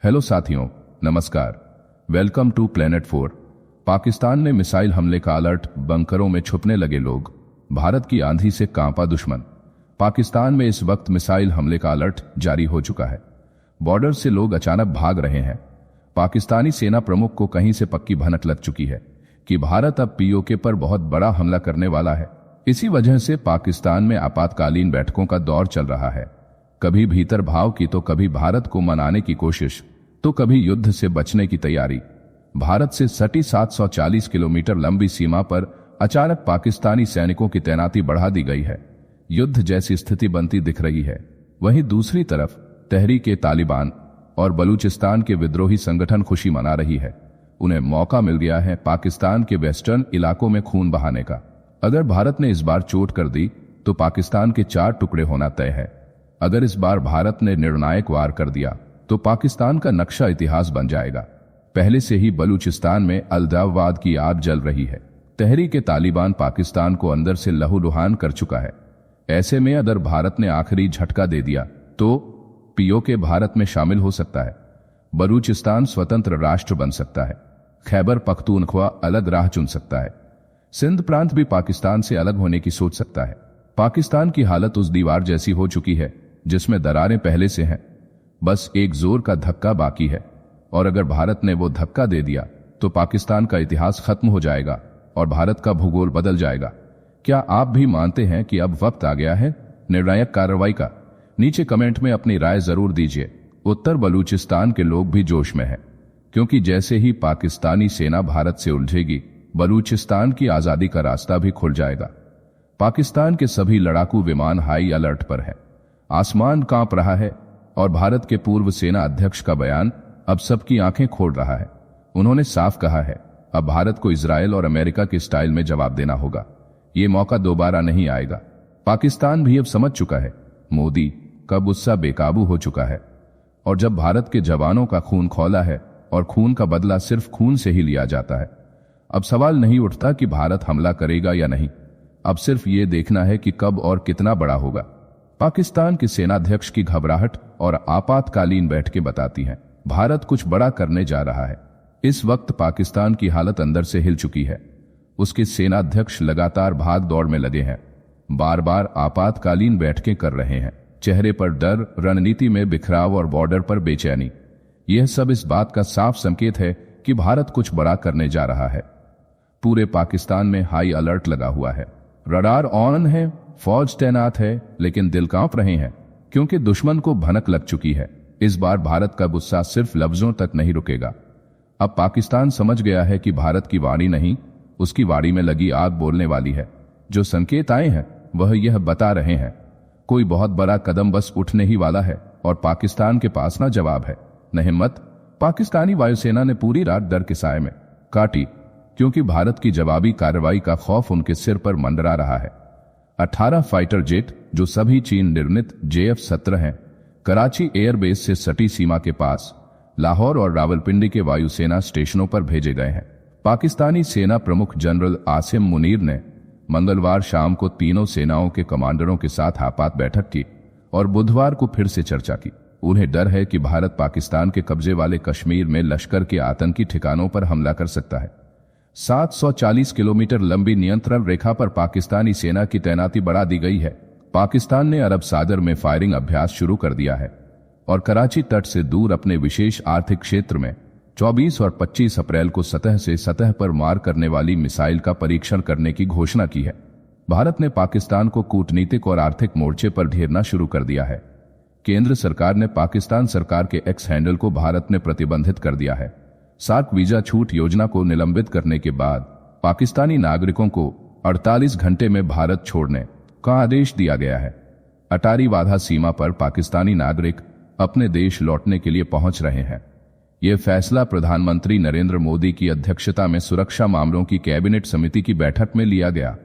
Hello साथियों, नमस्कार। Welcome to planet 4। Pakistan ने मिसाइल हमले का अलर्ट, बंकरों में छुपने लगे लोग, भारत की आंधी से कांपा दुश्मन। पाकिस्तान में इस वक्त मिसाइल हमले का अलर्ट जारी हो चुका है। बॉर्डर से लोग अचानक भाग रहे हैं। पाकिस्तानी सेना प्रमुख को कहीं से पक्की भनक लग चुकी है कि भारत अब पीओके पर बहुत बड़ा हमला करने वाला है। इसी वजह से पाकिस्तान में आपातकालीन बैठकों का दौर चल रहा है। कभी भीतर भाव की तो कभी भारत को मनाने की कोशिश, तो कभी युद्ध से बचने की तैयारी। भारत से सटी 740 किलोमीटर लंबी सीमा पर अचानक पाकिस्तानी सैनिकों की तैनाती बढ़ा दी गई है। युद्ध जैसी स्थिति बनती दिख रही है। वहीं दूसरी तरफ तहरीक-ए-तालिबान और बलूचिस्तान के विद्रोही संगठन खुशी मना रही है। उन्हें मौका मिल गया है पाकिस्तान के वेस्टर्न इलाकों में खून बहाने का। अगर भारत ने इस बार चोट कर दी तो पाकिस्तान के 4 टुकड़े होना तय है। अगर इस बार भारत ने निर्णायक वार कर दिया तो पाकिस्तान का नक्शा इतिहास बन जाएगा। पहले से ही बलूचिस्तान में अलगाववाद की आग जल रही है। तहरीक-ए-तालिबान पाकिस्तान को अंदर से लहूलुहान कर चुका है। ऐसे में अगर भारत ने आखिरी झटका दे दिया तो पीओके भारत में शामिल हो सकता है। बलूचिस्तान स्वतंत्र राष्ट्र बन सकता है। खैबर पख्तूनख्वा अलग राह चुन सकता है। सिंध प्रांत भी पाकिस्तान से अलग होने की सोच सकता है। पाकिस्तान की हालत उस दीवार जैसी हो चुकी है जिसमें दरारें पहले से हैं। बस एक जोर का धक्का बाकी है, और अगर भारत ने वो धक्का दे दिया तो पाकिस्तान का इतिहास खत्म हो जाएगा और भारत का भूगोल बदल जाएगा। क्या आप भी मानते हैं कि अब वक्त आ गया है निर्णायक कार्रवाई का? नीचे कमेंट में अपनी राय जरूर दीजिए। उत्तर बलूचिस्तान के लोग भी जोश में हैं, क्योंकि जैसे ही पाकिस्तानी सेना भारत से उलझेगी, बलूचिस्तान की आजादी का रास्ता भी खुल जाएगा। पाकिस्तान के सभी लड़ाकू विमान हाई अलर्ट पर हैं। आसमान कांप रहा है और भारत के पूर्व सेना अध्यक्ष का बयान अब सबकी आंखें खोल रहा है। उन्होंने साफ कहा है, अब भारत को इजराइल और अमेरिका के स्टाइल में जवाब देना होगा। ये मौका दोबारा नहीं आएगा। पाकिस्तान भी अब समझ चुका है मोदी का गुस्सा बेकाबू हो चुका है, और जब भारत के जवानों का खून खौला है और खून का बदला सिर्फ खून से ही लिया जाता है, अब सवाल नहीं उठता कि भारत हमला करेगा या नहीं। अब सिर्फ ये देखना है कि कब और कितना बड़ा होगा। पाकिस्तान के सेनाध्यक्ष की घबराहट और आपातकालीन बैठकें बताती हैं भारत कुछ बड़ा करने जा रहा है। इस वक्त पाकिस्तान की हालत अंदर से हिल चुकी है। उसके सेनाध्यक्ष लगातार भाग दौड़ में लगे हैं, बार बार आपातकालीन बैठकें कर रहे हैं। चेहरे पर डर, रणनीति में बिखराव और बॉर्डर पर बेचैनी, यह सब इस बात का साफ संकेत है कि भारत कुछ बड़ा करने जा रहा है। पूरे पाकिस्तान में हाई अलर्ट लगा हुआ है। रडार ऑन है, फौज तैनात है, लेकिन दिल कांप रहे हैं क्योंकि दुश्मन को भनक लग चुकी है। इस बार भारत का गुस्सा सिर्फ लफ्जों तक नहीं रुकेगा। अब पाकिस्तान समझ गया है कि भारत की वाणी नहीं, उसकी वाड़ी में लगी आग बोलने वाली है। जो संकेत आए हैं वह यह बता रहे हैं कोई बहुत बड़ा कदम बस उठने ही वाला है, और पाकिस्तान के पास ना जवाब है न हिम्मत। पाकिस्तानी वायुसेना ने पूरी रात डर के साए में काटी, क्योंकि भारत की जवाबी कार्रवाई का खौफ उनके सिर पर मंडरा रहा है। 18 फाइटर जेट, जो सभी चीन निर्मित JF-17 हैं, कराची एयरबेस से सटी सीमा के पास लाहौर और रावलपिंडी के वायुसेना स्टेशनों पर भेजे गए हैं। पाकिस्तानी सेना प्रमुख जनरल आसिम मुनीर ने मंगलवार शाम को तीनों सेनाओं के कमांडरों के साथ आपात बैठक की और बुधवार को फिर से चर्चा की। उन्हें डर है कि भारत पाकिस्तान के कब्जे वाले कश्मीर में लश्कर के आतंकी ठिकानों पर हमला कर सकता है। 740 किलोमीटर लंबी नियंत्रण रेखा पर पाकिस्तानी सेना की तैनाती बढ़ा दी गई है। पाकिस्तान ने अरब सागर में फायरिंग अभ्यास शुरू कर दिया है और कराची तट से दूर अपने विशेष आर्थिक क्षेत्र में 24 और 25 अप्रैल को सतह से सतह पर मार करने वाली मिसाइल का परीक्षण करने की घोषणा की है। भारत ने पाकिस्तान को कूटनीतिक और आर्थिक मोर्चे पर घेरना शुरू कर दिया है। केंद्र सरकार ने पाकिस्तान सरकार के एक्स हैंडल को भारत ने प्रतिबंधित कर दिया है। सार्क वीजा छूट योजना को निलंबित करने के बाद पाकिस्तानी नागरिकों को 48 घंटे में भारत छोड़ने का आदेश दिया गया है। अटारी वाघा सीमा पर पाकिस्तानी नागरिक अपने देश लौटने के लिए पहुंच रहे हैं। यह फैसला प्रधानमंत्री नरेंद्र मोदी की अध्यक्षता में सुरक्षा मामलों की कैबिनेट समिति की बैठक में लिया गया।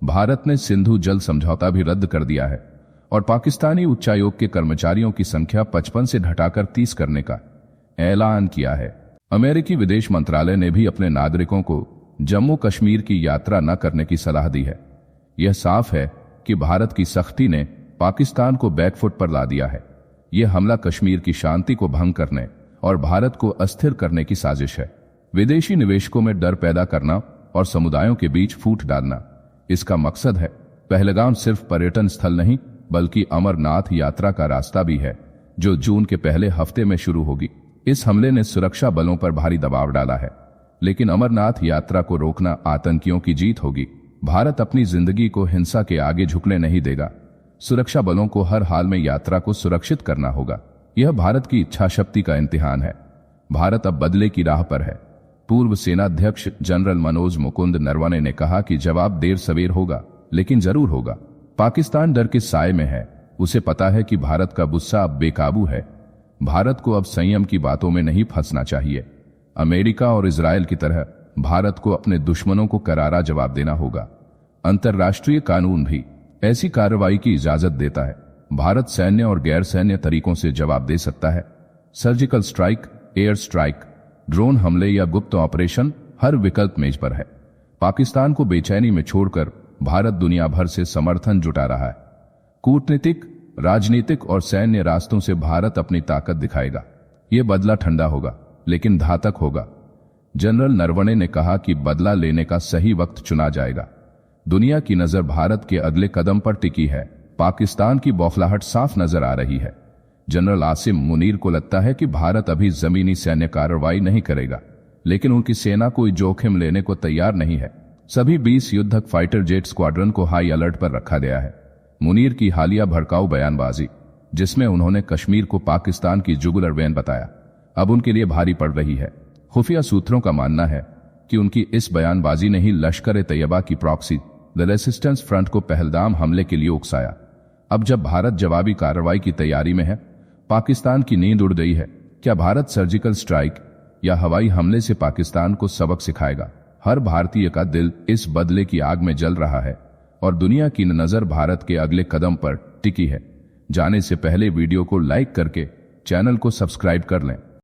भारत ने सिंधु जल समझौता भी रद्द कर दिया है और पाकिस्तानी उच्चायोग के कर्मचारियों की संख्या 55 से घटाकर 30 करने का ऐलान किया है। अमेरिकी विदेश मंत्रालय ने भी अपने नागरिकों को जम्मू कश्मीर की यात्रा न करने की सलाह दी है। यह साफ है कि भारत की सख्ती ने पाकिस्तान को बैकफुट पर ला दिया है। यह हमला कश्मीर की शांति को भंग करने और भारत को अस्थिर करने की साजिश है। विदेशी निवेशकों में डर पैदा करना और समुदायों के बीच फूट डालना इसका मकसद है। पहलगाम सिर्फ पर्यटन स्थल नहीं बल्कि अमरनाथ यात्रा का रास्ता भी है, जो जून के पहले हफ्ते में शुरू होगी। इस हमले ने सुरक्षा बलों पर भारी दबाव डाला है, लेकिन अमरनाथ यात्रा को रोकना आतंकियों की जीत होगी। भारत अपनी जिंदगी को हिंसा के आगे झुकने नहीं देगा। सुरक्षा बलों को हर हाल में यात्रा को सुरक्षित करना होगा। यह भारत की इच्छा शक्ति का इम्तिहान है। भारत अब बदले की राह पर है। पूर्व सेनाध्यक्ष जनरल मनोज मुकुंद नरवणे ने कहा कि जवाब देर सवेर होगा, लेकिन जरूर होगा। पाकिस्तान डर के साए में है। उसे पता है कि भारत का गुस्सा अब बेकाबू है। भारत को अब संयम की बातों में नहीं फंसना चाहिए। अमेरिका और इजरायल की तरह भारत को अपने दुश्मनों को करारा जवाब देना होगा। अंतर्राष्ट्रीय कानून भी ऐसी कार्रवाई की इजाजत देता है। भारत सैन्य और गैर सैन्य तरीकों से जवाब दे सकता है। Surgical strike, air strike, drone हमले या गुप्त ऑपरेशन, हर विकल्प मेज पर है। पाकिस्तान को बेचैनी में छोड़कर भारत दुनिया भर से समर्थन जुटा रहा है। कूटनीतिक, राजनीतिक और सैन्य रास्तों से भारत अपनी ताकत दिखाएगा। यह बदला ठंडा होगा लेकिन घातक होगा। जनरल नरवणे ने कहा कि बदला लेने का सही वक्त चुना जाएगा। दुनिया की नजर भारत के अगले कदम पर टिकी है। पाकिस्तान की बौखलाहट साफ नजर आ रही है। जनरल आसिम मुनीर को लगता है कि भारत अभी जमीनी सैन्य कार्रवाई नहीं करेगा, लेकिन उनकी सेना कोई जोखिम लेने को तैयार नहीं है। सभी 20 युद्धक फाइटर जेट स्क्वाड्रन को हाई अलर्ट पर रखा गया है। मुनीर की हालिया भड़काऊ बयानबाजी, जिसमें उन्होंने कश्मीर को पाकिस्तान की जुगुलर वैन बताया, अब उनके लिए भारी पड़ रही है। खुफिया सूत्रों का मानना है कि उनकी इस बयानबाजी ने ही लश्कर-ए-तैयबा की प्रॉक्सी द रेसिस्टेंस फ्रंट को पहलगाम हमले के लिए उकसाया। अब जब भारत जवाबी कार्रवाई की तैयारी में है, पाकिस्तान की नींद उड़ गई है। क्या भारत सर्जिकल स्ट्राइक या हवाई हमले से पाकिस्तान को सबक सिखाएगा? हर भारतीय का दिल इस बदले की आग में जल रहा है और दुनिया की नजर भारत के अगले कदम पर टिकी है। जाने से पहले वीडियो को लाइक करके चैनल को सब्सक्राइब कर लें।